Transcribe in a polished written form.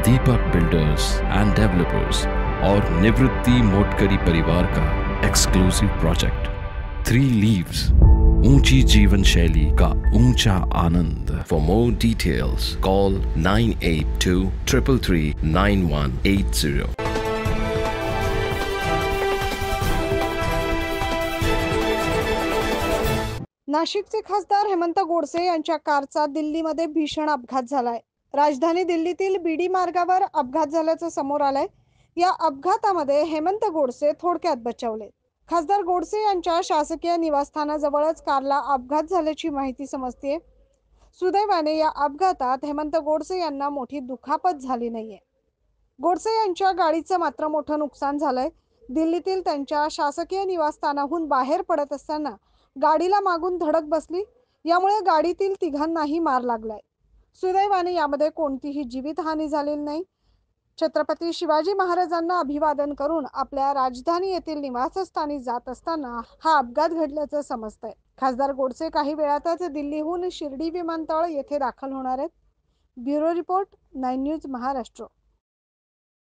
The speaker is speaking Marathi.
दीपक बिल्डर्स एंड डेवलपर्स और निवृत्ति मोटकरी परिवार का एक्सक्लूसिव प्रोजेक्ट 3 लीव्स, ऊंची जीवन शैली का ऊंचा आनंद। For more details call 9823339180। नाशिकचे खासदार हेमंत गोडसे यांच्या कारचा दिल्लीमध्ये भीषण अपघात झालाय। राजधानी दिल्लीतील बीडी मार्गावर अपघात झाल्याचं समोर आलंय। या अपघातामध्ये हेमंत गोडसे थोडक्यात बचावले। खासदार गोडसे यांच्या शासकीय निवासस्थानाजवळच कारला अपघात झाल्याची माहिती समजते। सुदैवाने या अपघातात हेमंत गोडसे यांना मोठी दुखापत झाली नाहीये। गोडसे यांच्या गाडीचं मात्र मोठं नुकसान झालंय। दिल्लीतील त्यांच्या शासकीय निवासस्थानाहून बाहेर पडत असताना गाडीला मागून धडक बसली, यामुळे गाडीतील तिघांनाही मार लागलाय। सुदैवाने यामध्ये कोणतीही जीवितहानी झालेली नाही। छत्रपती शिवाजी महाराजांना अभिवादन करून आपल्या राजधानी येथील निवासस्थानी जात असताना हा अपघात घडल्याचं समजतंय। खासदार गोडसे काही वेळातच दिल्लीहून शिर्डी विमानतळ येथे दाखल होणार आहेत। Bureau report 9 news Maharashtra.